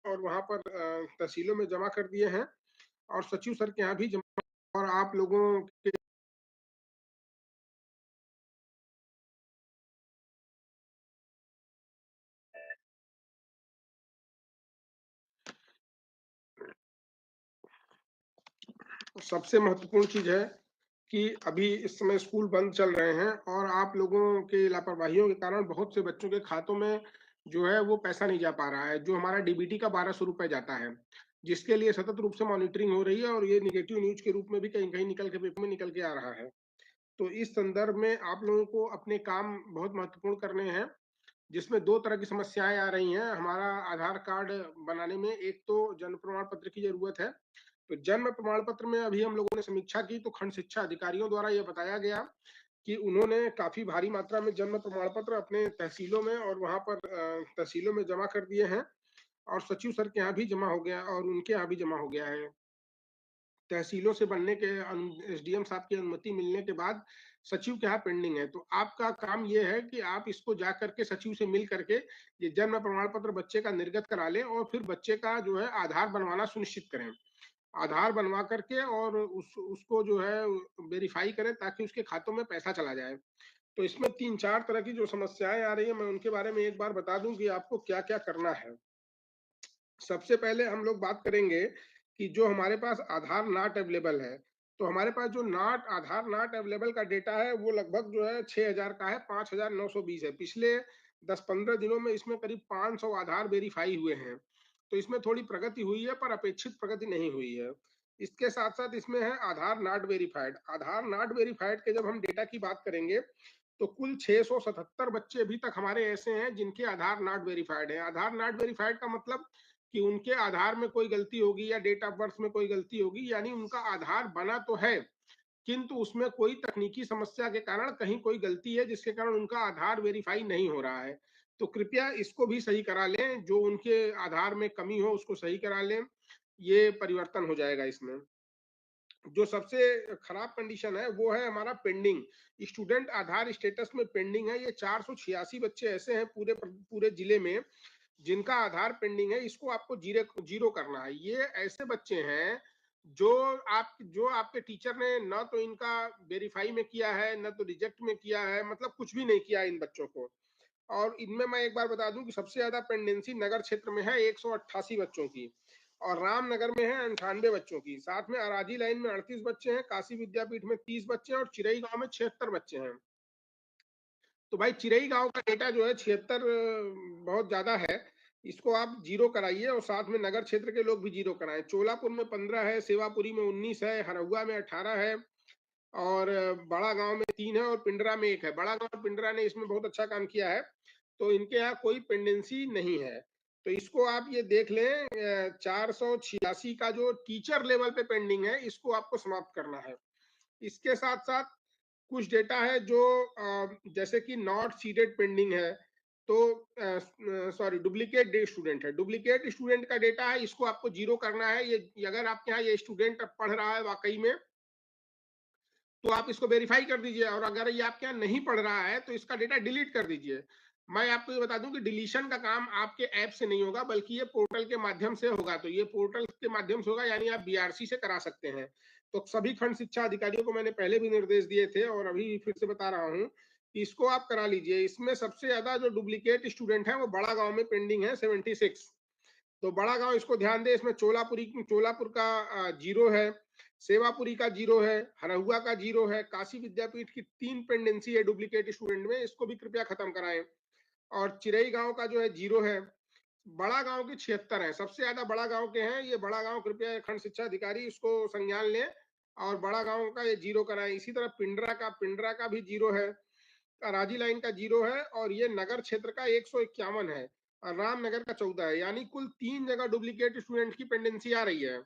और वहाँ पर तहसीलों में जमा कर दिए हैं और सचिव सर के यहाँ भी जमा, और आप लोगों के सबसे महत्वपूर्ण चीज है कि अभी इस समय स्कूल बंद चल रहे हैं और आप लोगों के लापरवाहियों के कारण बहुत से बच्चों के खातों में जो है वो पैसा नहीं जा पा रहा है, जो हमारा डीबीटी का 1200 रुपए जाता है, जिसके लिए सतत रूप से मॉनिटरिंग हो रही है और ये निगेटिव न्यूज के रूप में भी कहीं कहीं निकल के पेपर में निकल के आ रहा है। तो इस संदर्भ में आप लोगों को अपने काम बहुत महत्वपूर्ण करने हैं, जिसमें दो तरह की समस्याएं आ रही हैं हमारा आधार कार्ड बनाने में। एक तो जन्म प्रमाण पत्र की जरूरत है, तो जन्म प्रमाण पत्र में अभी हम लोगों ने समीक्षा की तो खंड शिक्षा अधिकारियों द्वारा यह बताया गया कि उन्होंने काफी भारी मात्रा में जन्म प्रमाण पत्र अपने तहसीलों में और वहां पर तहसीलों में जमा कर दिए हैं और सचिव सर के यहाँ भी जमा हो गया और उनके यहाँ भी जमा हो गया है। तहसीलों से बनने के एसडीएम साहब की अनुमति मिलने के बाद सचिव के यहाँ पेंडिंग है। तो आपका काम ये है कि आप इसको जा करके सचिव से मिल करके ये जन्म प्रमाण पत्र बच्चे का निर्गत करा लें और फिर बच्चे का जो है आधार बनवाना सुनिश्चित करें। आधार बनवा करके और उसको जो है वेरीफाई करें ताकि उसके खातों में पैसा चला जाए। तो इसमें 3-4 तरह की जो समस्याएं आ रही है, मैं उनके बारे में एक बार बता दूं कि आपको क्या क्या करना है। सबसे पहले हम लोग बात करेंगे कि जो हमारे पास आधार नॉट अवेलेबल है, तो हमारे पास जो आधार नॉट अवेलेबल का डेटा है वो लगभग जो है 6000 का है, 5920 है। पिछले 10-15 दिनों में इसमें करीब 500 आधार वेरीफाई हुए हैं। तो इसमें थोड़ी प्रगति हुई है पर अपेक्षित प्रगति नहीं हुई है। इसके साथ साथ इसमें है Aadhaar not verified. Aadhaar not verified के जब हम डेटा की बात करेंगे तो कुल 677 बच्चे अभी तक हमारे ऐसे हैं जिनके आधार नॉट वेरीफाइड है। आधार नॉट वेरीफाइड का मतलब कि उनके आधार में कोई गलती होगी या डेट ऑफ बर्थ में कोई गलती होगी, यानी उनका आधार बना तो है किंतु उसमें कोई तकनीकी समस्या के कारण कहीं कोई गलती है जिसके कारण उनका आधार वेरीफाई नहीं हो रहा है। तो कृपया इसको भी सही करा लें, जो उनके आधार में कमी हो उसको सही करा लें, ये परिवर्तन हो जाएगा इसमें। जो सबसे खराब कंडीशन है वो है हमारा पेंडिंग। स्टूडेंट आधार स्टेटस में पेंडिंग है। ये 486 बच्चे ऐसे हैं पूरे पूरे जिले में जिनका आधार पेंडिंग है। इसको आपको जीरो करना है। ये ऐसे बच्चे हैं जो आपके टीचर ने न तो इनका वेरीफाई में किया है, न तो रिजेक्ट में किया है, मतलब कुछ भी नहीं किया इन बच्चों को। और इनमें मैं एक बार बता दूं कि सबसे ज्यादा पेंडेंसी नगर क्षेत्र में है 188 बच्चों की, और रामनगर में है 98 बच्चों की। साथ में अराजी लाइन में 38 बच्चे हैं, काशी विद्यापीठ में 30 बच्चे हैं और चिरई गांव में 76 बच्चे हैं। तो भाई चिरई गांव का डेटा जो है 76 बहुत ज्यादा है, इसको आप जीरो कराइए और साथ में नगर क्षेत्र के लोग भी जीरो कराएं। चोलापुर में 15 है, सेवापुरी में 19 है, हरहुआ में 18 है और बड़ा गांव में 3 है और पिंडरा में 1 है। बड़ा गांव पिंडरा ने इसमें बहुत अच्छा काम किया है, तो इनके यहाँ कोई पेंडेंसी नहीं है। तो इसको आप ये देख लें, 486 का जो टीचर लेवल पे पेंडिंग है इसको आपको समाप्त करना है। इसके साथ साथ कुछ डेटा है जो जैसे कि नॉट सीडेड पेंडिंग है, तो सॉरी डुप्लीकेट स्टूडेंट है। डुप्लीकेट स्टूडेंट का डेटा है, इसको आपको जीरो करना है। ये अगर आपके यहाँ ये स्टूडेंट पढ़ रहा है वाकई में तो आप इसको वेरीफाई कर दीजिए, और अगर ये आपके यहाँ नहीं पढ़ रहा है तो इसका डेटा डिलीट कर दीजिए। मैं आपको ये बता दूं कि डिलीशन का काम आपके ऐप से नहीं होगा बल्कि ये पोर्टल के माध्यम से होगा। तो ये पोर्टल के माध्यम से होगा, यानी आप बीआरसी से करा सकते हैं। तो सभी खंड शिक्षा अधिकारियों को मैंने पहले भी निर्देश दिए थे और अभी फिर से बता रहा हूँ कि इसको आप करा लीजिए। इसमें सबसे ज्यादा जो डुप्लीकेट स्टूडेंट है वो बड़ा गांव में पेंडिंग है 76। तो बड़ा गांव इसको ध्यान दे, इसमें चोलापुर का जीरो है, सेवापुरी का जीरो है, हरहुआ का जीरो है, काशी विद्यापीठ की 3 पेंडेंसी है डुप्लीकेट स्टूडेंट में, इसको भी कृपया खत्म कराएं। और चिरई गांव का जो है जीरो है। बड़ा गांव के 76 है, सबसे ज्यादा बड़ा गांव के हैं। ये बड़ा गांव कृपया खंड शिक्षा अधिकारी इसको संज्ञान लें और बड़ा गांव का ये जीरो कराएं। इसी तरह पिंडरा का भी जीरो है, राजी लाइन का जीरो है और ये नगर क्षेत्र का 151 है और रामनगर का 14 है। यानी कुल 3 जगह डुप्लीकेट स्टूडेंट की पेंडेंसी आ रही है।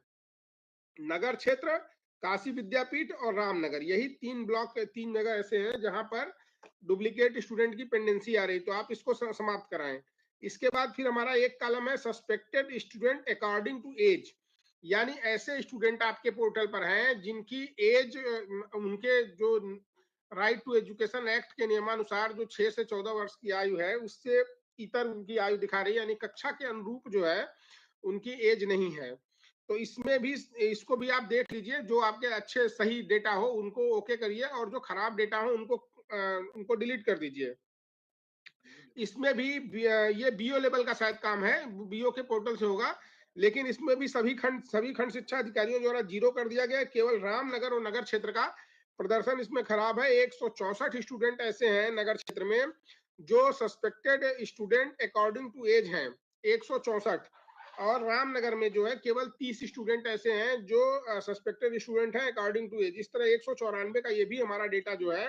नगर क्षेत्र, काशी विद्यापीठ और रामनगर, यही 3 ब्लॉक 3 जगह ऐसे हैं जहां पर डुप्लीकेट स्टूडेंट की पेंडेंसी आ रही। तो आप इसको समाप्त कराएं। इसके बाद फिर हमारा एक कॉलम है suspected student according to age, यानी ऐसे स्टूडेंट आपके पोर्टल पर हैं जिनकी एज, उनके जो राइट टू एजुकेशन एक्ट के नियमानुसार जो 6 से 14 वर्ष की आयु है उससे इतर उनकी आयु दिखा रही है, यानी कक्षा के अनुरूप जो है उनकी एज नहीं है। तो इसमें भी इसको भी आप देख लीजिए, जो आपके अच्छे सही डेटा हो उनको ओके करिए, और जो खराब डेटा हो उनको डिलीट कर दीजिए। इसमें भी ये बीओ लेवल का शायद काम है, बीओ के पोर्टल से होगा, लेकिन इसमें भी सभी खंड शिक्षा अधिकारियों द्वारा जीरो कर दिया गया। केवल रामनगर और नगर क्षेत्र का प्रदर्शन इसमें खराब है। 164 स्टूडेंट ऐसे हैं नगर क्षेत्र में जो suspected student according to age हैं, 164। और रामनगर में जो है केवल 30 स्टूडेंट ऐसे हैं जो सस्पेक्टेड स्टूडेंट हैं अकॉर्डिंग टू एज। इस तरह 194 का ये भी हमारा डेटा जो है,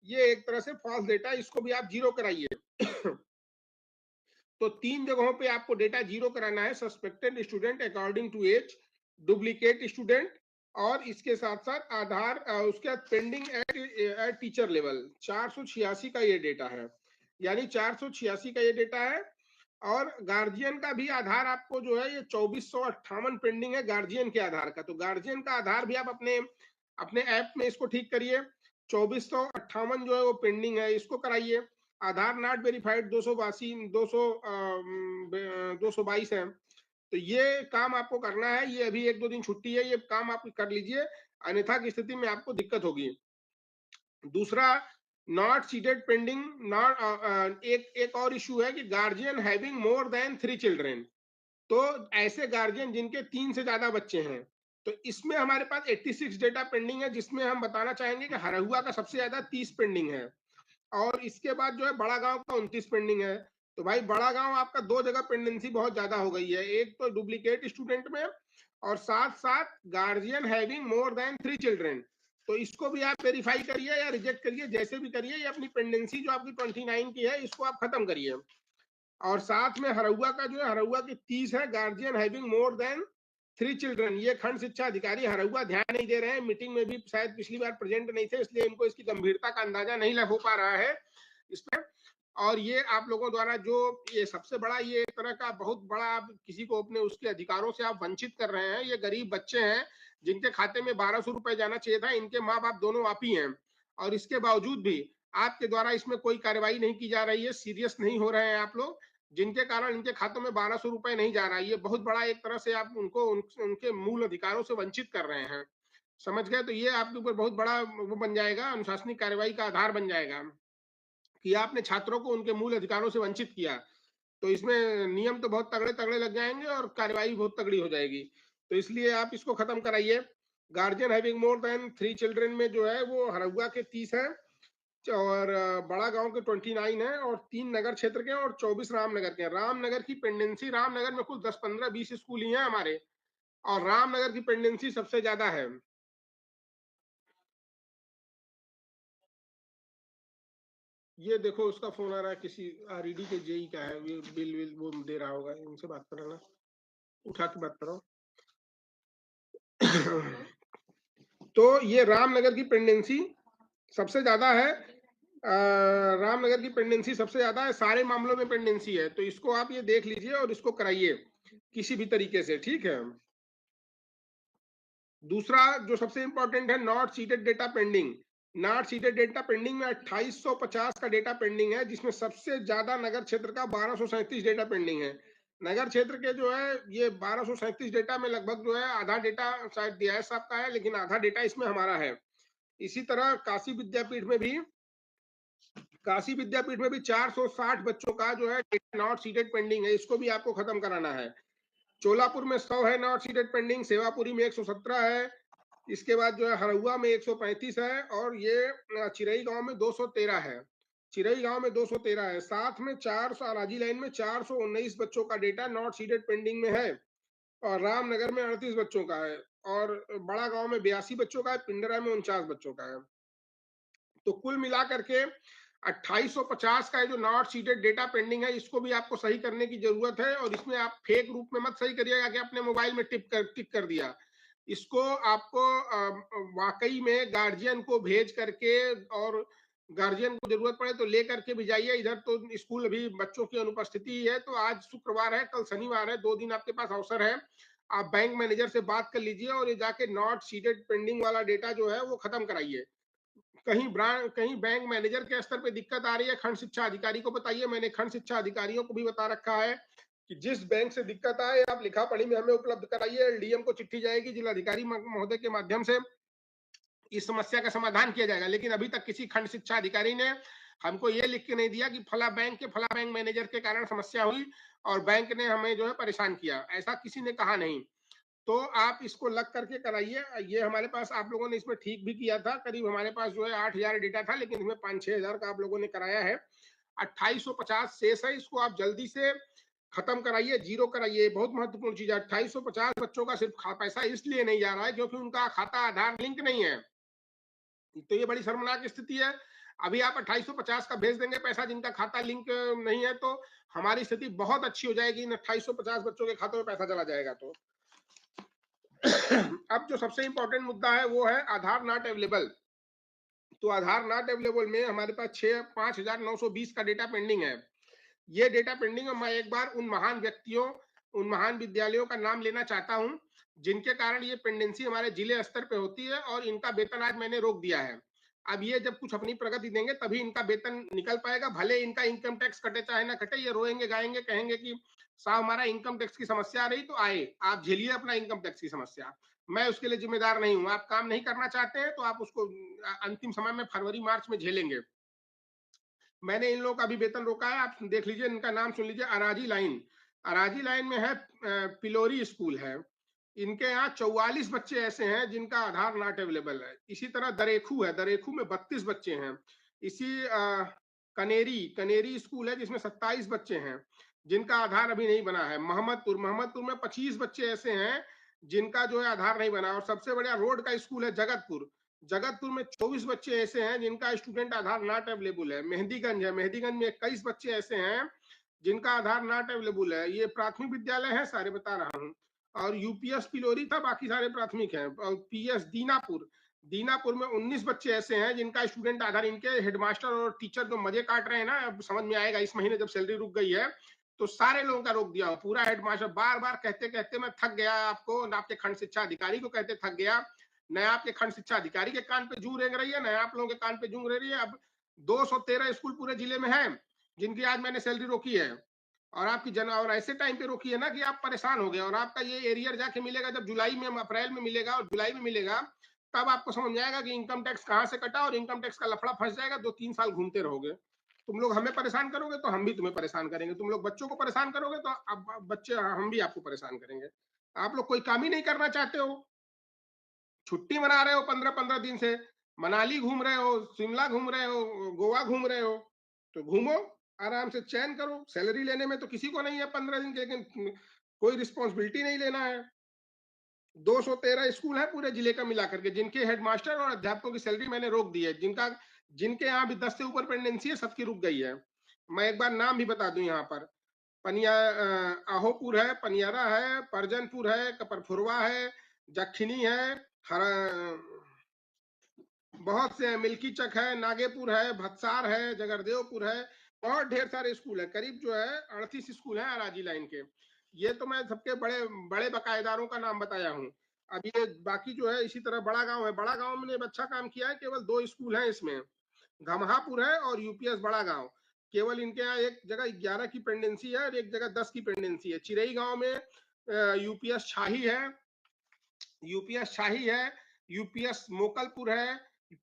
ये एक तरह से फॉल्स डेटा, इसको भी आप जीरो कराइए। तो 3 जगहों पे आपको डेटा जीरो कराना है, suspected student according to age, duplicate student, और इसके साथ साथ आधार, उसके बाद पेंडिंग एट टीचर लेवल। 486 का ये डेटा है, यानी 486 का ये डेटा है। और गार्जियन का भी आधार आपको जो है ये 2458 पेंडिंग है गार्जियन के आधार का। तो गार्जियन का आधार भी आप अपने अपने ऐप में इसको ठीक करिए। 2458 जो है वो पेंडिंग है, इसको कराइए। आधार नॉट वेरीफाइड 222 है। तो ये काम आपको करना है, ये अभी 1-2 दिन छुट्टी है, ये काम आप कर लीजिए, अन्यथा की स्थिति में आपको दिक्कत होगी। दूसरा, नॉट सीटेड पेंडिंग, नॉट एक और इश्यू है कि guardian having more than 3 children. तो ऐसे गार्जियन जिनके 3 से ज्यादा बच्चे हैं, तो इसमें हमारे पास 86 डेटा पेंडिंग है, जिसमें हम बताना चाहेंगे कि हरहुआ का सबसे ज्यादा 30 पेंडिंग है, और इसके बाद जो है बड़ा गांव का 29 पेंडिंग है। तो भाई बड़ा गांव आपका 2 जगह पेंडेंसी बहुत ज्यादा हो गई है, एक तो डुप्लीकेट स्टूडेंट में, और साथ साथ guardian having more than 3 children. तो इसको भी आप वेरीफाई करिए या रिजेक्ट करिए, जैसे भी करिए, ये अपनी पेंडेंसी जो आपकी 29 की है इसको आप खत्म करिए। और साथ में हरहुआ का जो है, हरहुआ की 30 है, guardian having more than 3 children. ये खंड शिक्षा अधिकारी हरहुआ ध्यान नहीं दे रहे हैं, मीटिंग में भी शायद पिछली बार प्रेजेंट नहीं थे, इसलिए इनको इसकी गंभीरता का अंदाजा नहीं हो पा रहा है इसमें। और ये आप लोगों द्वारा जो ये सबसे बड़ा, ये एक तरह का बहुत बड़ा, आप किसी को अपने उसके अधिकारों से आप वंचित कर रहे हैं। ये गरीब बच्चे हैं जिनके खाते में 1200 रुपए जाना चाहिए था, इनके माँ बाप दोनों आप ही हैं, और इसके बावजूद भी आपके द्वारा इसमें कोई कार्रवाई नहीं की जा रही है, सीरियस नहीं हो रहे हैं आप लोग, जिनके कारण इनके खातों में 1200 रुपए नहीं जा रहा है। ये बहुत बड़ा एक तरह से आप उनको उनके मूल अधिकारों से वंचित कर रहे हैं, समझ गए? तो ये आपके ऊपर बहुत बड़ा वो बन जाएगा, अनुशासनिक कार्रवाई का आधार बन जाएगा कि आपने छात्रों को उनके मूल अधिकारों से वंचित किया। तो इसमें नियम तो बहुत तगड़े तगड़े लग जाएंगे और कार्रवाई बहुत तगड़ी हो जाएगी। तो इसलिए आप इसको खत्म कराइए। Guardian having more than 3 children में जो है वो हरहुआ के 30 है, और बड़ा गांव के 29 है, और 3 नगर क्षेत्र के, और 24 रामनगर के। रामनगर की पेंडेंसी, रामनगर में कुल 10-15-20 स्कूल ही हैं हमारे, और रामनगर की पेंडेंसी सबसे ज्यादा है। ये देखो उसका फोन आ रहा है, किसी आरईडी के जेई का है, बिल विल वो दे रहा होगा, इनसे बात कराना, उठा के बात करो। तो ये रामनगर की पेंडेंसी सबसे ज्यादा है, रामनगर की पेंडेंसी सबसे ज्यादा है, सारे मामलों में पेंडेंसी है। तो इसको आप ये देख लीजिए और इसको कराइए किसी भी तरीके से, ठीक है? दूसरा जो सबसे इंपॉर्टेंट है, not seated data pending. Not seated data pending में 2850 का डेटा पेंडिंग है, जिसमें सबसे ज्यादा नगर क्षेत्र का 1237 डेटा पेंडिंग है। नगर क्षेत्र के जो है ये 1237 डेटा में लगभग जो है आधा डेटा शायद डीआईएस साहब का है, लेकिन आधा डेटा इसमें हमारा है। इसी तरह काशी विद्यापीठ में भी 460 बच्चों का जो है नॉट सीटेड पेंडिंग है, इसको भी आपको खत्म कराना है। चोलापुर में 100 है नॉट सीटेड पेंडिंग, सेवापुरी में 117 है, इसके बाद जो है हरहुआ में 135 है, और ये चिरई गांव में 213 है। चिरई गांव में 213 है। साथ में 400 राजी लाइन में 419 बच्चों का डेटा नॉट सीटेड पेंडिंग में है, और रामनगर में 38 बच्चों का है, और बड़ा गांव में 82 बच्चों का है, पिंडरा में 49 बच्चों का है। तो कुल मिलाकर के 2850 का जो नॉट सीटेड डेटा पेंडिंग है, इसको भी आपको सही करने की जरूरत है। और इसमें आप फेक रूप में मत सही करिएगा कि अपने मोबाइल में टिक कर दिया। इसको आपको वाकई में गार्जियन को भेज करके, और गार्जियन को जरूरत पड़े तो ले करके भी जाइए। इधर तो स्कूल अभी बच्चों की अनुपस्थिति है, तो आज शुक्रवार है, कल शनिवार है, 2 दिन आपके पास अवसर है। आप बैंक मैनेजर से बात कर लीजिए और ये जाके नॉट सीटेड पेंडिंग वाला डेटा जो है वो खत्म कराइए। कहीं बैंक मैनेजर के स्तर पे दिक्कत आ रही है, खंड शिक्षा अधिकारी को बताइए। मैंने खंड शिक्षा अधिकारियों को भी बता रखा है कि जिस बैंक से दिक्कत आए आप लिखा पढ़ी में हमें उपलब्ध कराइए, एलडीएम को चिट्ठी जाएगी, जिलाधिकारी महोदय के माध्यम से इस समस्या का समाधान किया जाएगा। लेकिन अभी तक किसी खंड शिक्षा अधिकारी ने हमको ये लिख के नहीं दिया कि फला बैंक मैनेजर के कारण समस्या हुई और बैंक ने हमें जो है परेशान किया, ऐसा किसी ने कहा नहीं। तो आप इसको लग करके कराइए। ये हमारे पास आप लोगों ने इसमें ठीक भी किया था, करीब हमारे पास जो है 8,000 डेटा था, लेकिन इसमें 5-6,000 का आप लोगों ने कराया है। 2850 शेष है, इसको आप जल्दी से खत्म कराइए, जीरो कराइए। बहुत महत्वपूर्ण चीज है। 2850 बच्चों का सिर्फ पैसा इसलिए नहीं जा रहा है क्योंकि उनका खाता आधार लिंक नहीं है। तो ये बड़ी शर्मनाक स्थिति है। अभी आप 2850 का भेज देंगे पैसा जिनका खाता लिंक नहीं है, तो हमारी स्थिति बहुत अच्छी हो जाएगी। इन 2850 बच्चों के खातों में पैसा चला जाएगा। तो अब जो सबसे इंपॉर्टेंट मुद्दा है वो है आधार नॉट अवेलेबल। तो आधार नॉट अवेलेबल में हमारे पास 5,920 का डेटा पेंडिंग है। ये डेटा पेंडिंग है। मैं एक बार उन महान व्यक्तियों, उन महान विद्यालयों का नाम लेना चाहता हूं जिनके कारण ये पेंडेंसी हमारे जिले स्तर पे होती है और इनका वेतन आज मैंने रोक दिया है। अब ये जब कुछ अपनी प्रगति देंगे तभी इनका वेतन निकल पाएगा। भले इनका इनकम टैक्स कटे चाहे ना कटे, ये रोएंगे गाएंगे, कहेंगे कि साहब हमारा इनकम टैक्स की समस्या आ रही, तो आए आप झेलिए अपना इनकम टैक्स की समस्या। मैं उसके लिए जिम्मेदार नहीं हूं। आप काम नहीं करना चाहते हैं तो आप उसको अंतिम समय में फरवरी मार्च में झेलेंगे। मैंने इन लोगों का भी वेतन रोका है। आप देख लीजिए, इनका नाम सुन लीजिए। अराजी लाइन, अराजी लाइन में है पिलोरी स्कूल है। इनके यहाँ 44 बच्चे ऐसे हैं जिनका आधार नॉट अवेलेबल है। इसी तरह दरेखू है, दरेखू में 32 बच्चे हैं। इसी कनेरी, कनेरी स्कूल है जिसमें 27 बच्चे हैं जिनका आधार अभी नहीं बना है। मोहम्मदपुर, मोहम्मदपुर में 25 बच्चे ऐसे हैं जिनका जो है आधार नहीं बना। और सबसे बढ़िया रोड का स्कूल है जगतपुर, जगतपुर में 24 बच्चे ऐसे हैं जिनका स्टूडेंट आधार नॉट अवेलेबल है। मेहंदीगंज है, मेहंदीगंज में 21 बच्चे ऐसे हैं जिनका आधार नॉट अवेलेबल है। ये प्राथमिक विद्यालय है सारे बता रहा हूँ। और यूपीएस पिलोरी था, बाकी सारे प्राथमिक हैं। और पीएस दीनापुर, दीनापुर में 19 बच्चे ऐसे हैं जिनका स्टूडेंट आधार, इनके हेडमास्टर और टीचर जो मजे काट रहे हैं ना, अब समझ में आएगा इस महीने जब सैलरी रुक गई है तो सारे लोगों का रोक दिया। पूरा हेडमास्टर बार बार कहते कहते मैं थक गया, आपको आपके खंड शिक्षा अधिकारी को कहते थक गया। न आपके खंड शिक्षा अधिकारी के कान पे जू रेंग रही है, न आप लोगों के कान पे जूंग रही है। अब 213 स्कूल पूरे जिले में है जिनकी आज मैंने सैलरी रोकी है। और आपकी जन और ऐसे टाइम पे रोकी है ना कि आप परेशान हो गए। और आपका ये एरियर जाके मिलेगा जब जुलाई में, अप्रैल में मिलेगा और जुलाई में मिलेगा, तब आपको समझ में आएगा कि इनकम टैक्स कहाँ से कटा और इनकम टैक्स का लफड़ा फंस जाएगा। 2-3 साल घूमते रहोगे। तुम लोग हमें परेशान करोगे तो हम भी तुम्हें परेशान करेंगे। तुम लोग बच्चों को परेशान करोगे तो अब बच्चे, हम भी आपको परेशान करेंगे। आप लोग कोई काम ही नहीं करना चाहते हो, छुट्टी मना रहे हो 15-15 दिन से, मनाली घूम रहे हो, शिमला घूम रहे हो, गोवा घूम रहे हो, तो घूमो आराम से, चैन करो। सैलरी लेने में तो किसी को नहीं है 15 दिन के, लेकिन कोई रिस्पॉन्सिबिलिटी नहीं लेना है। 213 स्कूल है पूरे जिले का मिलाकर के जिनके हेडमास्टर और अध्यापकों की सैलरी मैंने रोक दी है। जिनके यहाँ भी 10 से ऊपर पेंडेंसी है सबकी रुक गई है। मैं एक बार नाम भी बता दूं यहाँ पर, आहोपुर है, पनियारा है, परजनपुर है, कपरफुरवा है, जखनी है, हरा, बहुत से मिल्की चक है, नागेपुर है, भत्सार है, जगरदेवपुर है। बहुत ढेर सारे स्कूल है, करीब जो है 38 स्कूल है अराजी लाइन के। ये तो मैं सबके बड़े बड़े बकायेदारों का नाम बताया हूँ। अब ये बाकी जो है, इसी तरह बड़ा गांव है, बड़ा गांव में अच्छा काम किया है। केवल 2 स्कूल है इसमें, घमहापुर है और यूपीएस बड़ा गांव। केवल इनके यहाँ एक जगह 11 की पेंडेंसी है और एक जगह 10 की पेंडेंसी है। चिरई गांव में यूपीएस शाही है, यूपीएस शाही है, यूपीएस मोकलपुर है,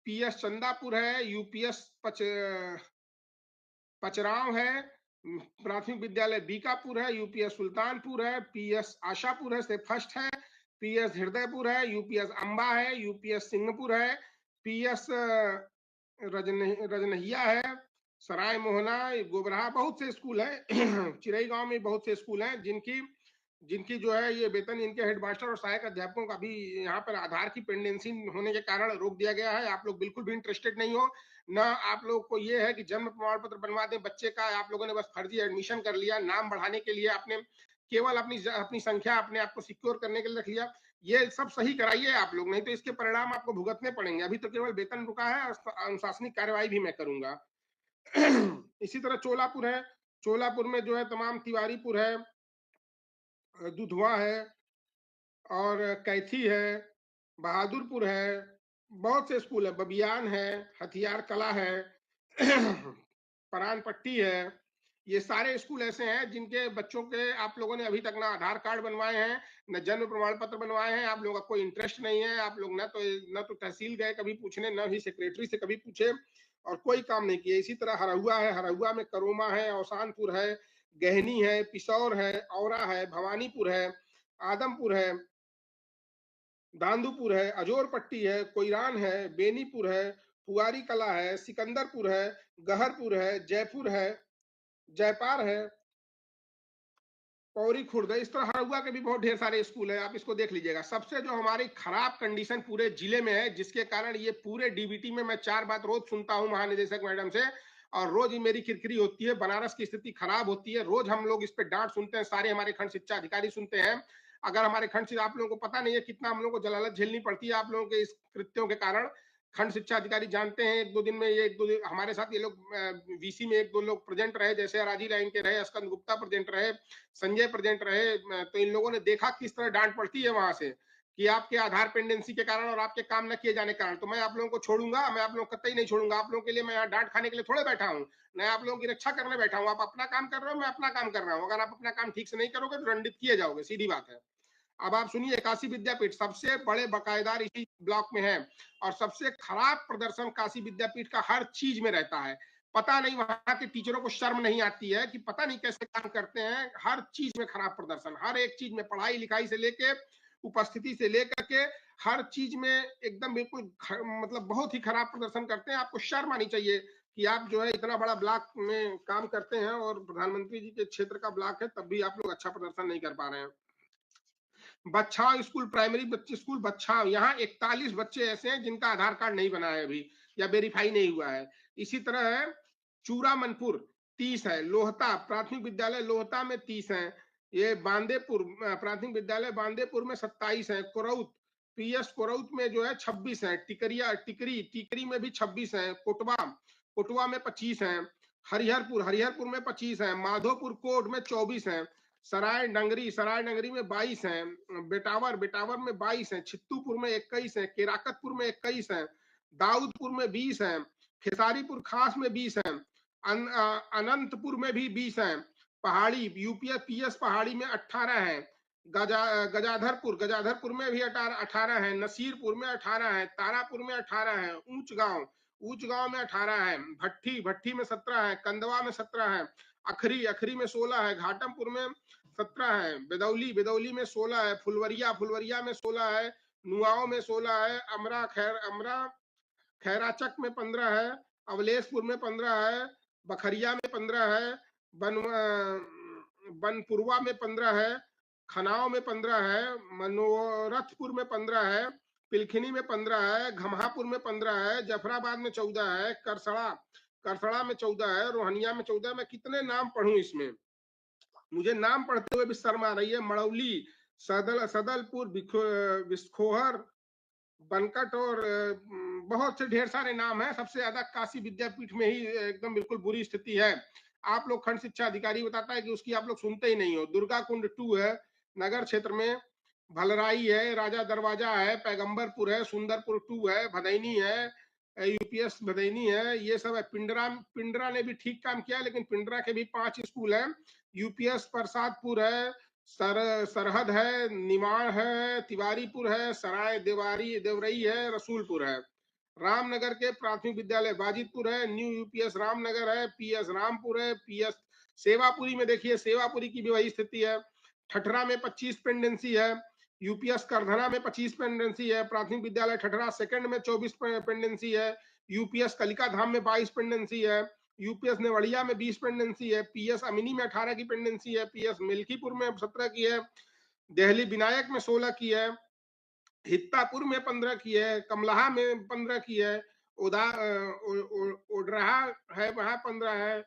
पीएस चंदापुर है, यूपीएस पचराव है, प्राथमिक विद्यालय बीकापुर है, यूपीएस सुल्तानपुर है, पीएस आशापुर है से फर्स्ट है, पीएस हृदयपुर है, यूपीएस अंबा है, यूपीएस सिंहपुर है, पीएस रजनहिया है, सराय मोहना, गोबरहा, बहुत से स्कूल है। चिरई गांव में बहुत से स्कूल हैं जिनकी जिनकी जो है ये वेतन इनके हेडमास्टर और सहायक अध्यापकों का भी यहाँ पर आधार की पेंडेंसी होने के कारण रोक दिया गया है। आप लोग बिल्कुल भी इंटरेस्टेड नहीं हो, ना आप लोग को ये है कि जन्म प्रमाण पत्र बनवा दें बच्चे का। आप लोगों ने बस फर्जी एडमिशन कर लिया, नाम बढ़ाने के लिए आपने केवल अपनी संख्या अपने आप को सिक्योर करने के लिए रख लिया। ये सब सही कराइए आप लोग, नहीं तो इसके परिणाम आपको भुगतने पड़ेंगे। अभी तो केवल वेतन रुका है, अनुशासनिक कार्यवाही भी मैं करूंगा। इसी तरह चोलापुर है, चोलापुर में जो है तमाम, तिवारीपुर है, दुधवा है और कैथी है, बहादुरपुर है, बहुत से स्कूल है, बबियान है, हथियार कला है, परान पट्टी है। ये सारे स्कूल ऐसे हैं जिनके बच्चों के आप लोगों ने अभी तक ना आधार कार्ड बनवाए हैं, न जन्म प्रमाण पत्र बनवाए हैं, आप लोगों का कोई इंटरेस्ट नहीं है, आप लोग न तो तहसील गए कभी पूछने, न ही सेक्रेटरी से कभी पूछे और कोई काम नहीं किया। इसी तरह हरहुआ है, हरहुआ में करोमा है, औसानपुर है, गहनी है, पिसौर है, औरा है, भवानीपुर है, आदमपुर है, दांदुपुर है, अजोर पट्टी है, कोईरान है, बेनीपुर है, पुआरी कला है, सिकंदरपुर है, गहरपुर है, जयपुर है, जयपार है, पौरी खुर्द है। इस तरह हरहुआ के भी बहुत ढेर सारे स्कूल है, आप इसको देख लीजिएगा। सबसे जो हमारी खराब कंडीशन पूरे जिले में है, जिसके कारण ये पूरे डीबीटी में मैं 4 बात रोज सुनता हूँ महानिदेशक मैडम से, और रोज ही मेरी खिरखिरी होती है। बनारस की स्थिति खराब होती है, रोज हम लोग इस पे डांट सुनते हैं, सारे हमारे खंड शिक्षा अधिकारी सुनते हैं। अगर हमारे खंड से आप लोगों को पता नहीं है कितना हम लोग को जलालत झेलनी पड़ती है आप लोगों के इस कृत्यों के कारण। खंड शिक्षा अधिकारी जानते हैं, एक दो दिन में ये एक दो दिन हमारे साथ ये लोग वीसी में एक दो लोग प्रेजेंट रहे, जैसे राजी लाइन के रहे, स्कंद गुप्ता प्रेजेंट रहे, संजय प्रेजेंट रहे। तो इन लोगों ने देखा किस तरह डांट पड़ती है वहां से कि आपके आधार पेंडेंसी के कारण और आपके काम न किए जाने के कारण। तो मैं आप लोगों को छोड़ूंगा, मैं आप लोगों को कतई नहीं छोड़ूंगा। आप लोगों के लिए मैं यहाँ डांट खाने के लिए थोड़े बैठा हूँ, मैं आप लोगों की रक्षा करने बैठा हूँ। आप अपना काम कर रहे हो, मैं अपना काम कर रहा हूँ। अगर आप अपना काम ठीक से नहीं करोगे तो दंडित किए जाओगे, सीधी बात है। अब आप सुनिए, काशी विद्यापीठ सबसे बड़े बकायेदार इसी ब्लॉक में है, और सबसे खराब प्रदर्शन काशी विद्यापीठ का हर चीज में रहता है। पता नहीं वहां के टीचरों को शर्म नहीं आती है कि पता नहीं कैसे काम करते हैं। हर चीज में खराब प्रदर्शन, हर एक चीज में, पढ़ाई लिखाई से लेके उपस्थिति से लेकर के हर चीज में एकदम बिल्कुल मतलब बहुत ही खराब प्रदर्शन करते हैं। आपको शर्म आनी चाहिए कि आप जो है इतना बड़ा ब्लॉक में काम करते हैं और प्रधानमंत्री जी के क्षेत्र का ब्लॉक है, तब भी आप लोग अच्छा प्रदर्शन नहीं कर पा रहे हैं। बच्छाव स्कूल, प्राइमरी बच्चे स्कूल बच्छाव, यहाँ 41 बच्चे ऐसे हैं जिनका आधार कार्ड नहीं बना है अभी, या वेरीफाई नहीं हुआ है। इसी तरह है चूरामनपुर 30 है, लोहता प्राथमिक विद्यालय लोहता में 30 है, ये बांदेपुर प्राथमिक विद्यालय बांदेपुर में 27 है, कोरौत पीएस कोरौत में जो है 26 है, टिकरिया टिकरी टिकरी में भी 26 है, कोटवा कोटवा में 25 है, हरिहरपुर में 25 है, माधोपुर कोट में 24 है, सराय नगरी में 22 है, बेटावर में 22 है, छित्तूपुर में 21 है, केराकतपुर में 21 है, दाऊदपुर में 20 है, खेसारीपुर खास में 20 है, अनंतपुर में भी 20 है, पहाड़ी यूपीएस पीएस पहाड़ी में 18 है, गजाधरपुर में भी 18 है, नसीरपुर में 18 है, तारापुर में 18 है, ऊंच गांव में 18 है, भट्टी में 17 है, कंदवा में 17 है, अखरी में 16 है, घाटमपुर में 17 है, बेदौली में 16 है, फुलवरिया में 16 है, नुआओं में 16 है, अमरा खैराचक में 15 है, अवलेशपुर में 15 है, बखरिया में 15 है, बनपुरवा में 15 है, खनाव में 15 है, मनोरथपुर में 15 है, पिलखिनी में 15 है, घमहापुर में 15 है, जफराबाद में 14 है, करसड़ा में 14 है, रोहनिया में 14 है। मैं कितने नाम पढ़ूं इसमें, मुझे नाम पढ़ते हुए भी शर्म आ रही है। मड़ौली, सदलपुर, बिस्खोहर, बनकट और बहुत से ढेर सारे नाम हैं। सबसे ज्यादा काशी विद्यापीठ में ही एकदम बिल्कुल बुरी स्थिति है। आप लोग खंड शिक्षा अधिकारी बताता है कि उसकी आप लोग सुनते ही नहीं हो। दुर्गा कुंड 2 है नगर क्षेत्र में, भलराई है, राजा दरवाजा है, पैगंबरपुर है, सुंदरपुर 2 है, भदैनी है, यूपीएस भदैनी है, ये सब है। पिंडरा ने भी ठीक काम किया, लेकिन पिंडरा के भी 5 स्कूल है। यूपीएस प्रसादपुर है, सरहद है, निमाड़ है, तिवारीपुर है, सराय देवरई है, रसूलपुर है। रामनगर के प्राथमिक विद्यालय बाजितपुर है, न्यू यूपीएस रामनगर है, पीएस रामपुर है, पीएस सेवापुरी में देखिए, सेवापुरी की भी वही स्थिति है। ठठरा में 25 पेंडेंसी है, यूपीएस करधना में 25 पेंडेंसी है, प्राथमिक विद्यालय ठठरा सेकंड में 24 पेंडेंसी है, यूपीएस कलिका धाम में 22 पेंडेंसी है, यूपीएस नेवड़िया में 20 पेंडेंसी है, पीएस अमिनी में 18 की पेंडेंसी है, पीएस मिल्कीपुर में 17 की है, देहली विनायक में 16 की है, हित्तापुर में 15 की है, कमलाहा में 15 की है, ओडराहा है वहां 15 है,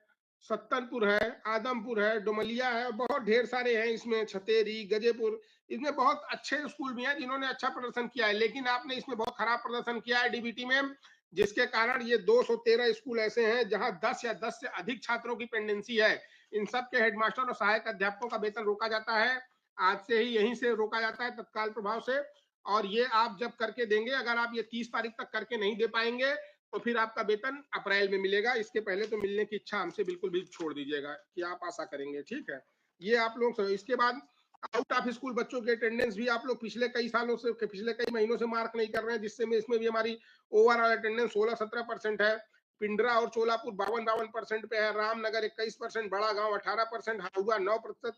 सत्तरपुर है, आदमपुर है, डुमलिया है, बहुत ढेर सारे हैं इसमें, छतेरी, गजेपुर। इसमें बहुत अच्छे स्कूल भी हैं जिन्होंने अच्छा प्रदर्शन किया है, लेकिन आपने इसमें बहुत खराब प्रदर्शन किया है डीबीटी में, जिसके कारण ये 213 स्कूल ऐसे हैं जहां 10 या 10 से अधिक छात्रों की पेंडेंसी है। इन सब के हेडमास्टर और सहायक अध्यापकों का वेतन रोका जाता है, आज से ही यहीं से रोका जाता है तत्काल प्रभाव से। और ये आप जब करके देंगे, अगर आप ये 30 तारीख तक करके नहीं दे पाएंगे तो फिर आपका वेतन अप्रैल में मिलेगा। इसके पहले तो मिलने की इच्छा हमसे बिल्कुल भी छोड़ दीजिएगा कि आप आशा करेंगे, ठीक है। ये आप लोग इसके बाद आउट ऑफ स्कूल बच्चों की अटेंडेंस भी आप लोग पिछले कई सालों से, पिछले कई महीनों से मार्क नहीं कर रहे हैं, जिससे में इसमें भी हमारी ओवरऑल अटेंडेंस 16-17% है। पिंडरा और चोलापुर 52-52% पे है, रामनगर 21%, बड़ा गांव 18%, हरुआ 9%।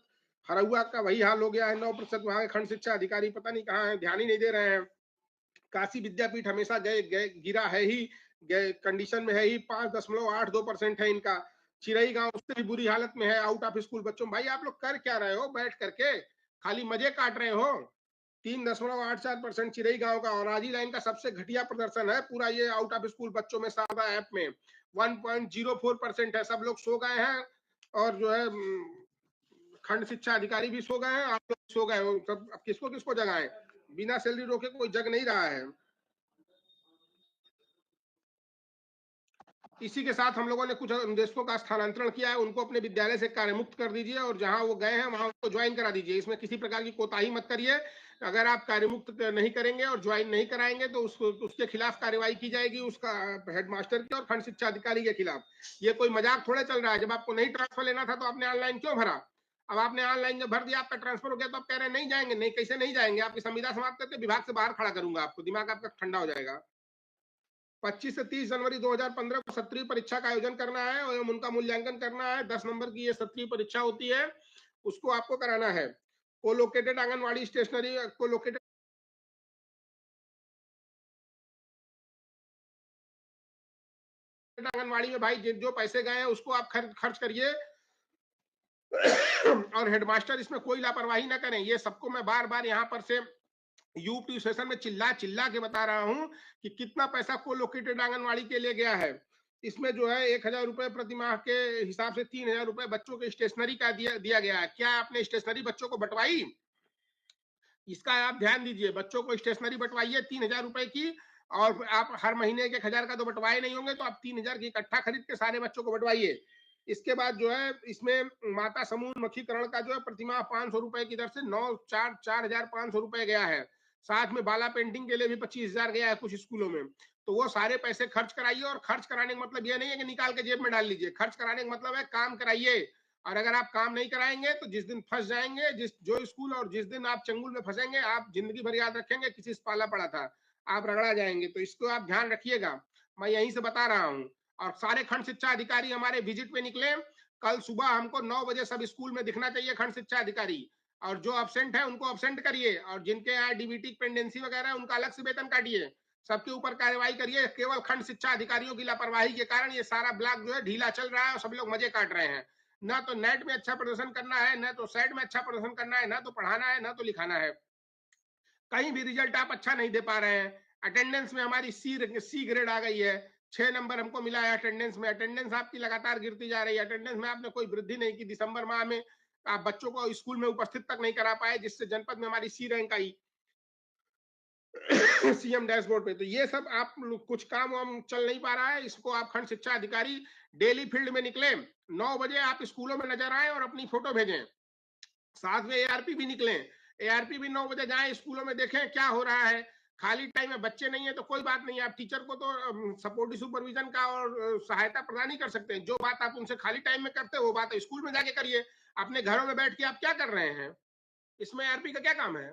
हरुआ का वही हाल हो गया है, 9%। वहां के खंड शिक्षा अधिकारी पता नहीं कहाँ है, ध्यान ही नहीं दे रहे हैं। काशी विद्यापीठ हमेशा गए गिरा है ही, कंडीशन में है ही, 5.82% है इनका। चिरई गांव उससे भी बुरी हालत में है आउट ऑफ स्कूल बच्चों। भाई आप लोग कर क्या रहे हो बैठ करके, खाली मजे काट रहे हो। 3.84% चिरई गांव का, और आजी लाइन का सबसे घटिया प्रदर्शन है पूरा ये आउट ऑफ स्कूल बच्चों में शारदा ऐप में 1.04% है। सब लोग सो गए हैं, और जो है खंड शिक्षा अधिकारी भी सो गए हैं, आप लोग सो गए हो। सब किसको किसको जगाएं, बिना सैलरी रोके कोई जग नहीं रहा है। इसी के साथ हम लोगों ने कुछ अनुदेशकों का स्थानांतरण किया है, उनको अपने विद्यालय से कार्यमुक्त कर दीजिए, और जहां वो गए हैं वहां उनको ज्वाइन करा दीजिए। इसमें किसी प्रकार की कोताही मत करिए। अगर आप कार्यमुक्त नहीं करेंगे और ज्वाइन नहीं कराएंगे तो उसके खिलाफ कार्यवाही की जाएगी, उसका हेडमास्टर के और खंड शिक्षा अधिकारी के खिलाफ। ये कोई मजाक थोड़े चल रहा है। जब आपको नहीं ट्रांसफर लेना था तो आपने ऑनलाइन क्यों भरा? अब आपने ऑनलाइन जब भर दिया, आपका ट्रांसफर हो गया, तो आप कह रहे हैं नहीं जाएंगे। नहीं, कैसे नहीं जाएंगे? आपकी संविदा समाप्त करके विभाग से बाहर खड़ा करूंगा आपको, दिमाग आपका ठंडा हो जाएगा। 25 से 30 जनवरी 2015 को सत्रीय परीक्षा का आयोजन करना है और उनका मूल्यांकन करना है। 10 नंबर की ये सत्रीय परीक्षा होती है, उसको आपको कराना है। कोलोकेटेड आंगनवाड़ी स्टेशनरी, कोलोकेटेड आंगनवाड़ी में भाई जो पैसे गए हैं उसको आप खर्च करिए। और हेडमास्टर इसमें कोई लापरवाही ना करें। ये सबको मैं बार बार यहाँ पर से यूट्यूब सेशन में चिल्ला चिल्ला के बता रहा हूं कि कितना पैसा कोलोकेटेड आंगनवाड़ी के लिए गया है। इसमें जो है 1,000 रुपए प्रति माह के हिसाब से 3,000 रुपए बच्चों के स्टेशनरी का दिया गया है। क्या आपने स्टेशनरी बच्चों को बंटवाई? इसका आप ध्यान दीजिए। बच्चों को स्टेशनरी बंटवाइए 3,000 रुपए की, और आप हर महीने के 1,000 का तो बंटवाए नहीं होंगे, तो आप 3,000 की इकट्ठा खरीद के सारे बच्चों को बंटवाइए। इसके बाद जो है इसमें माता समूह मखीकरण का जो है प्रतिमाह 500 रुपए की दर से 4,500 रुपए गया है। साथ में बाला पेंटिंग के लिए भी 25,000 गया है कुछ स्कूलों में। तो वो सारे पैसे खर्च कराइए। और खर्च कराने का मतलब ये नहीं है कि निकाल के जेब में डाल लीजिए। खर्च कराने का मतलब है काम कराइए। और अगर आप काम नहीं कराएंगे तो जिस दिन फंस जाएंगे, जो स्कूल, और जिस दिन आप चंगुल में फंसेंगे, आप जिंदगी भर याद रखेंगे किसी से पाला पड़ा था, आप रगड़ा जाएंगे। तो इसको आप ध्यान रखिएगा, मैं यहीं से बता रहा हूँ। और सारे खंड शिक्षा अधिकारी हमारे विजिट पे निकले। कल सुबह हमको 9 बजे सब स्कूल में दिखना चाहिए खंड शिक्षा अधिकारी। और जो अब्सेंट है उनको अब्सेंट करिए, और जिनके यहाँ डीबीटी पेंडेंसी वगैरह है उनका अलग से वेतन काटिए। सबके ऊपर कार्रवाई करिए। केवल खंड शिक्षा अधिकारियों की लापरवाही के कारण ये सारा ब्लॉक जो है ढीला चल रहा है और सब लोग मजे काट रहे हैं। ना तो नेट में अच्छा प्रदर्शन करना है, ना तो सेट में अच्छा प्रदर्शन करना है, ना तो पढ़ाना है, ना तो लिखाना है। कहीं भी रिजल्ट आप अच्छा नहीं दे पा रहे हैं। अटेंडेंस में हमारी सी ग्रेड आ गई है, 6 नंबर हमको मिला है अटेंडेंस में। अटेंडेंस आपकी लगातार गिरती जा रही है। अटेंडेंस में आपने कोई वृद्धि नहीं की। दिसंबर माह में आप बच्चों को स्कूल में उपस्थित तक नहीं करा पाए, जिससे जनपद में हमारी सी रैंक आई सीएम डैशबोर्ड पे। तो ये सब आप कुछ काम वाम चल नहीं पा रहा है। इसको आप खंड शिक्षा अधिकारी डेली फील्ड में निकले, 9 बजे आप स्कूलों में नजर आए और अपनी फोटो भेजें। साथ में एआरपी भी निकले, एआरपी भी 9 बजे जाए स्कूलों में, देखें क्या हो रहा है। खाली टाइम में बच्चे नहीं है तो कोई बात नहीं, आप टीचर को तो सपोर्टिव सुपरविजन का और सहायता प्रदान ही कर सकते हैं। जो बात आप उनसे खाली टाइम में करते हो वो बात स्कूल में जाके करिए। अपने घरों में बैठ के आप क्या कर रहे हैं? इसमें एआरपी का क्या काम है?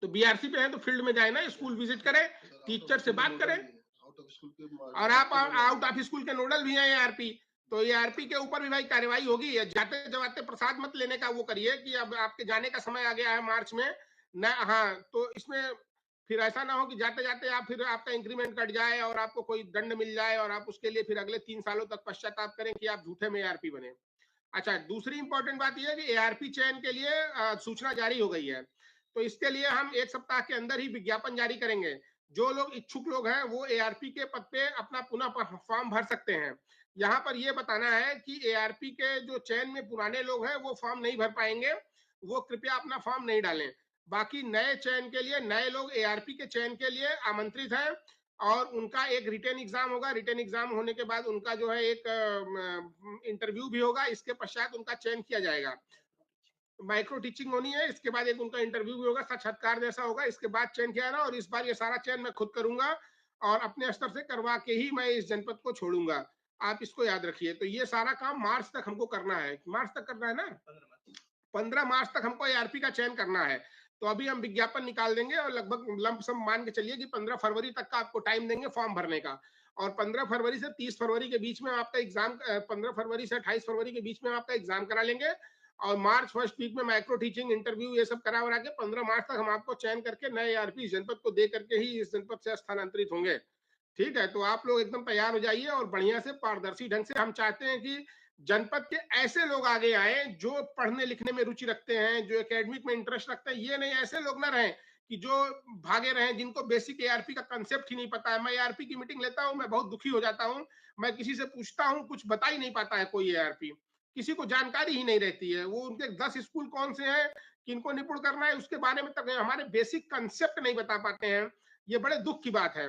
तो बीआरसी पे है तो फील्ड में जाए ना, स्कूल विजिट करें, टीचर से बात करें। और आप आउट ऑफ स्कूल के नोडल भी हैं एआरपी, तो एआरपी के ऊपर भी भाई कार्यवाही होगी। जाते जवाते प्रसाद मत लेने का वो करिए कि अब आपके जाने का समय आ गया है मार्च में ना। हाँ, तो इसमें फिर ऐसा ना हो कि जाते जाते आप फिर आपका इंक्रीमेंट कट जाए और आपको कोई दंड मिल जाए और आप उसके लिए फिर अगले 3 सालों तक पश्चाताप करें कि आप झूठे में एआरपी बने। अच्छा, दूसरी इंपॉर्टेंट बात यह है कि एआरपी चयन के लिए सूचना जारी हो गई है। तो इसके लिए हम 1 सप्ताह के अंदर ही विज्ञापन जारी करेंगे। जो लोग इच्छुक लोग हैं वो एआरपी के पद पे अपना पुनः फॉर्म भर सकते हैं। यहाँ पर यह बताना है कि एआरपी के जो चयन में पुराने लोग हैं वो फॉर्म नहीं भर पाएंगे, वो कृपया अपना फॉर्म नहीं डालें। बाकी नए चयन के लिए, नए लोग एआरपी के चयन के लिए आमंत्रित हैं, और उनका एक रिटन एग्जाम होगा। रिटन एग्जाम होने के बाद उनका जो है एक इंटरव्यू भी होगा। इसके पश्चात उनका चयन किया जाएगा। माइक्रो टीचिंग होनी है, इसके बाद एक उनका इंटरव्यू भी होगा, साक्षात्कार जैसा होगा, इसके बाद चयन किया जाना। और इस बार ये सारा चयन मैं खुद करूंगा। और अपने स्तर से करवा के ही मैं इस जनपद को छोड़ूंगा। आप इसको याद रखिए। तो ये सारा काम मार्च तक हमको करना है। मार्च तक करना है ना, 15 मार्च तक हमको एआरपी का चयन करना है। तो अभी हम विज्ञापन निकाल देंगे और लगभग लमसम मान के चलिए कि 15 फरवरी तक का आपको टाइम देंगे फॉर्म भरने का। और 15 फरवरी से 30 फरवरी के बीच में आपका एग्जाम, 15 फरवरी से 28 फरवरी के बीच में आपका एग्जाम करा लेंगे। और मार्च फर्स्ट वीक में माइक्रो टीचिंग इंटरव्यू ये सब करा के 15 मार्च तक हम आपको चयन करके नए एआरपी इस जनपद को दे करके ही इस जनपद से स्थानांतरित होंगे। ठीक है, तो आप लोग एकदम तैयार हो जाइए और बढ़िया से पारदर्शी ढंग से हम चाहते हैं कि जनपद के ऐसे लोग आगे आए जो पढ़ने लिखने में रुचि रखते हैं, जो एकेडमिक में इंटरेस्ट रखते हैं। ये नहीं ऐसे लोग ना रहें कि जो भागे रहे, जिनको बेसिक एआरपी का कंसेप्ट ही नहीं पता है। मैं एआरपी की मीटिंग लेता हूं, मैं बहुत दुखी हो जाता हूं। मैं किसी से पूछता हूं, कुछ बता ही नहीं पाता है कोई एआरपी, किसी को जानकारी ही नहीं रहती है। वो उनके 10 स्कूल कौन से हैं, किनको निपुण करना है, उसके बारे में तक हमारे बेसिक कंसेप्ट नहीं बता पाते हैं। ये बड़े दुख की बात है।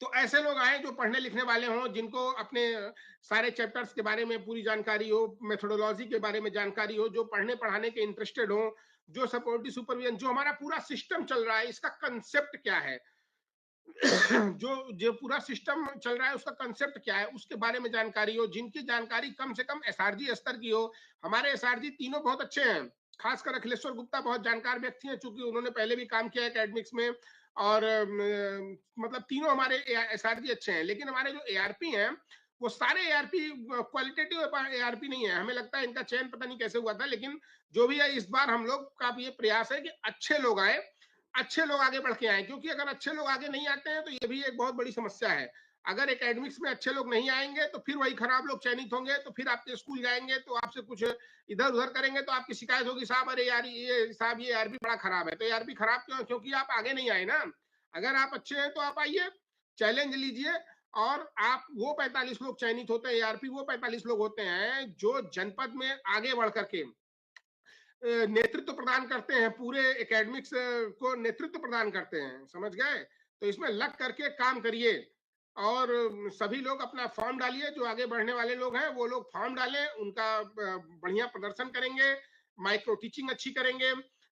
तो ऐसे लोग आए जो पढ़ने लिखने वाले हों, जिनको अपने सारे चैप्टर्स के बारे में पूरी जानकारी हो, मेथोडोलॉजी के बारे में जानकारी हो, जो पढ़ने पढ़ाने के इंटरेस्टेड हो, जो सपोर्टिव सुपरविजन, जो हमारा पूरा सिस्टम चल रहा है इसका कंसेप्ट क्या है, जो जो पूरा सिस्टम चल रहा है उसका कंसेप्ट क्या है, उसके बारे में जानकारी हो, जिनकी जानकारी कम से कम एसआरजी स्तर की हो। हमारे एसआरजी तीनों बहुत अच्छे हैं, खासकर अखिलेश्वर गुप्ता बहुत जानकार व्यक्ति हैं, चूंकि उन्होंने पहले भी काम किया एकेडमिक्स में। और मतलब तीनों हमारे एसआरजी अच्छे हैं। लेकिन हमारे जो एआरपी हैं वो सारे एआरपी क्वालिटेटिव एआरपी नहीं है। हमें लगता है इनका चयन पता नहीं कैसे हुआ था, लेकिन जो भी है इस बार हम लोग का ये प्रयास है कि अच्छे लोग आए, अच्छे लोग आगे बढ़ के आए। क्योंकि अगर अच्छे लोग आगे नहीं आते हैं तो ये भी एक बहुत बड़ी समस्या है। अगर एकेडमिक्स में अच्छे लोग नहीं आएंगे तो फिर वही खराब लोग चयनित होंगे, तो फिर आपके स्कूल जाएंगे तो आपसे कुछ इधर उधर करेंगे तो आपकी शिकायत होगी, साहब अरे यार ये साहब ये आरबी बड़ा खराब है। तो आरबी खराब क्यों? क्योंकि आप आगे नहीं आए ना। अगर आप अच्छे हैं तो आप आइए, चैलेंज लीजिए। और आप वो 45 लोग चयनित होते हैं, एआरपी वो 45 लोग होते हैं जो जनपद में आगे बढ़ करके नेतृत्व प्रदान करते हैं, पूरे एकेडमिक्स को नेतृत्व प्रदान करते हैं। समझ गए? तो इसमें लग करके काम करिए और सभी लोग अपना फॉर्म डालिए। जो आगे बढ़ने वाले लोग हैं वो लोग फॉर्म डालें, उनका बढ़िया प्रदर्शन करेंगे, माइक्रो टीचिंग अच्छी करेंगे,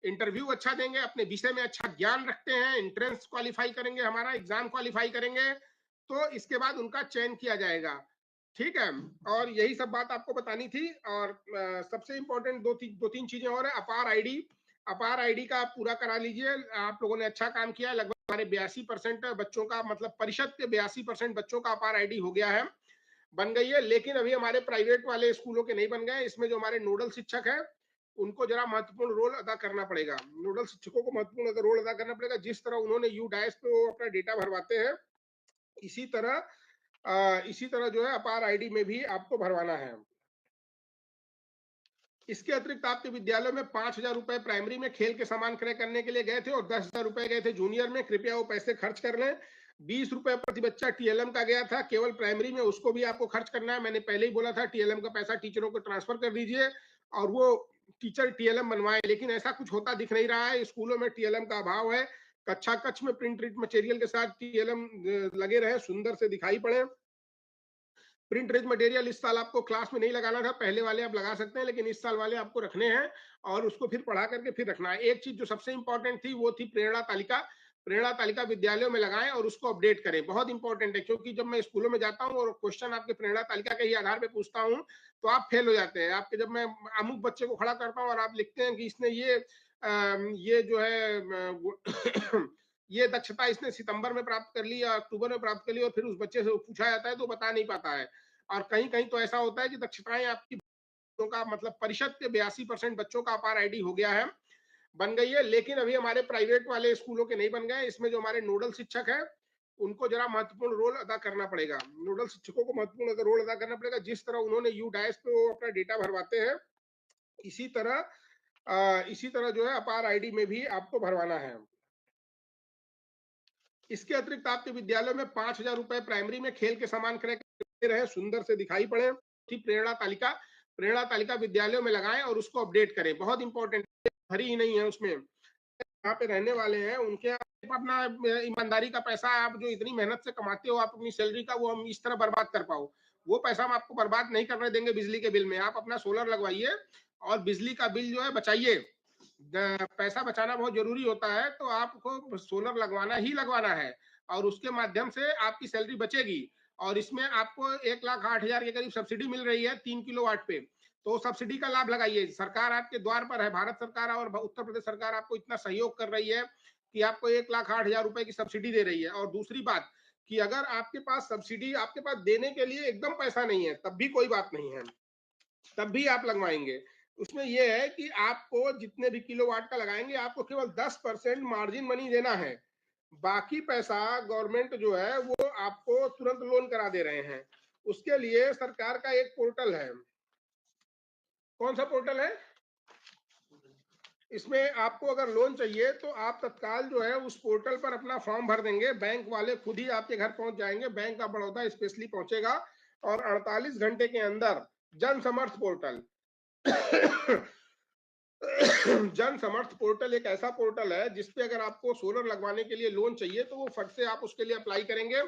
इंटरव्यू अच्छा देंगे, अपने विषय में अच्छा ज्ञान रखते हैं, एंट्रेंस क्वालिफाई करेंगे, हमारा एग्जाम क्वालिफाई करेंगे, तो इसके बाद उनका चयन किया जाएगा। ठीक है, और यही सब बात आपको बतानी थी। और सबसे इंपॉर्टेंट दो तीन चीजें और है। अपार आईडी, अपार आईडी का आप पूरा करा लीजिए। आप लोगों ने अच्छा काम किया। लगभग हमारे 82% बच्चों का, मतलब परिषद के 82% बच्चों का अपार आईडी हो गया है, बन गई है। लेकिन अभी हमारे प्राइवेट वाले स्कूलों के नहीं बन गए। इसमें जो हमारे नोडल शिक्षक है उनको जरा महत्वपूर्ण रोल अदा करना पड़ेगा। नोडल शिक्षकों को महत्वपूर्ण रोल अदा करना पड़ेगा। जिस तरह उन्होंने यू डायस पे वो अपना डेटा भरवाते हैं, इसी तरह जो है अपार आईडी में भी आपको भरवाना है। इसके अतिरिक्त आपके विद्यालय में 5,000 रुपए प्राइमरी में खेल के सामान क्रय करने के लिए गए थे और 10,000 रुपए गए थे जूनियर में। कृपया वो पैसे खर्च कर लें। 20 रुपए प्रति बच्चा टीएलएम का गया था केवल प्राइमरी में, उसको भी आपको खर्च करना है। मैंने पहले ही बोला था टीएलएम का पैसा टीचरों को ट्रांसफर कर दीजिए और वो टीचर टीएलएम बनवाए। लेकिन ऐसा कुछ होता दिख नहीं रहा है। स्कूलों में टीएलएम का अभाव है। कक्षा कक्ष में प्रिंट रिट मटेरियल के साथ टीएलएम लगे रहे, सुंदर से दिखाई पड़े। प्रिंट रिच मटेरियल इस साल आपको क्लास में नहीं लगाना था, पहले वाले आप लगा सकते हैं, लेकिन इस साल वाले आपको रखने हैं और उसको फिर पढ़ा करके फिर रखना है। एक चीज जो सबसे इंपॉर्टेंट थी वो थी प्रेरणा तालिका। प्रेरणा तालिका विद्यालयों में लगाएं और उसको अपडेट करें, बहुत इंपॉर्टेंट है। क्योंकि जब मैं स्कूलों में जाता हूँ और क्वेश्चन आपके प्रेरणा तालिका के ही आधार पर पूछता हूँ तो आप फेल हो जाते हैं। आपके जब मैं अमुक बच्चे को खड़ा करता हूँ और आप लिखते हैं कि इसने ये जो है ये दक्षता इसने सितंबर में प्राप्त कर ली या अक्टूबर में प्राप्त कर ली, और फिर उस बच्चे से पूछा जाता है तो बता नहीं पाता है। और कहीं कहीं तो ऐसा होता है कि दक्षताएं आपकी का, मतलब परिषद के 82% बच्चों का अपार आईडी हो गया है, बन गई है। लेकिन अभी हमारे प्राइवेट वाले स्कूलों के नहीं बन गए। इसमें जो हमारे नोडल शिक्षक है उनको जरा महत्वपूर्ण रोल अदा करना पड़ेगा। नोडल शिक्षकों को महत्वपूर्ण रोल अदा करना पड़ेगा। जिस तरह उन्होंने यू डायस पे वो अपना डेटा भरवाते हैं, इसी तरह जो है अपार आईडी में भी आपको भरवाना है। इसके अतिरिक्त आपके विद्यालय में 5,000 रुपए प्राइमरी में खेल के सामान क्रय करते रहे, सुंदर से दिखाई पड़े। प्रेरणा तालिका, प्रेरणा तालिका विद्यालयों में लगाएं और उसको अपडेट करें, बहुत इंपॉर्टेंट। भरी ही नहीं है उसमें। यहाँ पे रहने वाले हैं उनके अपना ईमानदारी का पैसा, आप जो इतनी मेहनत से कमाते हो आप अपनी सैलरी का, वो हम इस तरह बर्बाद कर पाओ, वो पैसा हम आपको बर्बाद नहीं करने देंगे। बिजली के बिल में आप अपना सोलर लगवाइए और बिजली का बिल जो है बचाइए। पैसा बचाना बहुत जरूरी होता है, तो आपको सोलर लगवाना ही लगवाना है। और उसके माध्यम से आपकी सैलरी बचेगी। और इसमें आपको 1,08,000 के करीब सब्सिडी मिल रही है 3 किलोवाट पे। तो सब्सिडी का लाभ लगाइए, सरकार आपके द्वार पर है, भारत सरकार और उत्तर प्रदेश सरकार आपको इतना सहयोग कर रही है कि आपको 1,08,000 रुपए की सब्सिडी दे रही है। और दूसरी बात कि अगर आपके पास सब्सिडी आपके पास देने के लिए एकदम पैसा नहीं है, तब भी कोई बात नहीं है, तब भी आप लगवाएंगे। उसमें यह है कि आपको जितने भी किलोवाट का लगाएंगे आपको केवल 10% मार्जिन मनी देना है, बाकी पैसा गवर्नमेंट जो है वो आपको तुरंत लोन करा दे रहे हैं। उसके लिए सरकार का एक पोर्टल है। कौन सा पोर्टल है? इसमें आपको अगर लोन चाहिए तो आप तत्काल जो है उस पोर्टल पर अपना फॉर्म भर देंगे, बैंक वाले खुद ही आपके घर पहुंच जाएंगे, बैंक ऑफ बड़ौदा स्पेशली पहुंचेगा और 48 घंटे के अंदर जन समर्थ पोर्टल जन समर्थ पोर्टल एक ऐसा पोर्टल है जिसपे अगर आपको सोलर लगवाने के लिए लोन चाहिए तो वो फट से आप उसके लिए अप्लाई करेंगे,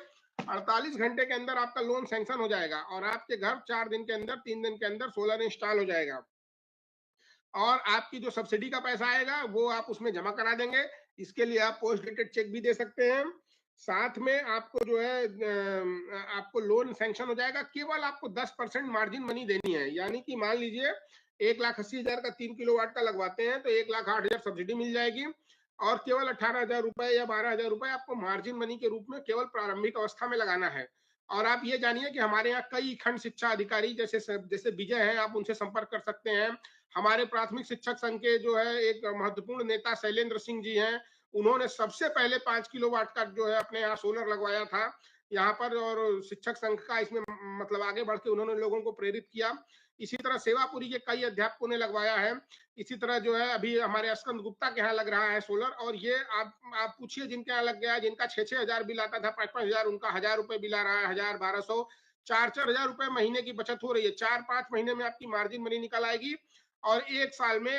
48 घंटे के अंदर आपका लोन सैंक्शन हो जाएगा और आपके घर 4 दिन के अंदर 3 दिन के अंदर सोलर इंस्टॉल हो जाएगा। और आपकी जो सब्सिडी का पैसा आएगा वो आप उसमें जमा करा देंगे। इसके लिए आप पोस्ट डेटेड चेक भी दे सकते हैं। साथ में आपको जो है आपको लोन सैंक्शन हो जाएगा। केवल आपको 10% मार्जिन मनी देनी है, यानी कि मान लीजिए 1,80,000 का 3 किलोवाट का लगवाते हैं तो 1,08,000 सब्सिडी मिल जाएगी और केवल 18,000 रुपए या 12,000 रुपए आपको मार्जिन मनी के रूप में केवल प्रारंभिक अवस्था में लगाना है। और आप ये जानिए कि हमारे यहाँ कई खंड शिक्षा अधिकारी जैसे जैसे विजय हैं, आप उनसे संपर्क कर सकते हैं। हमारे प्राथमिक शिक्षक संघ के जो है एक महत्वपूर्ण नेता शैलेंद्र सिंह जी हैं, उन्होंने सबसे पहले 5 किलोवाट का जो है अपने यहाँ सोलर लगवाया था यहाँ पर, और शिक्षक संघ का इसमें मतलब आगे बढ़ के उन्होंने लोगों को प्रेरित किया। इसी तरह सेवापुरी के कई अध्यापकों ने लगवाया है। इसी तरह जो है अभी हमारे अस्कंद गुप्ता के यहाँ लग रहा है सोलर, और ये आप पूछिए जिनके यहाँ लग गया है, जिनका 6,000 बिल आता था, 5,000, उनका 1,000 रुपए बिल आ रहा है, 1,000, 1,200, 4,000 रुपए महीने की बचत हो रही है। 4-5 महीने में आपकी मार्जिन मनी निकल आएगी और 1 साल में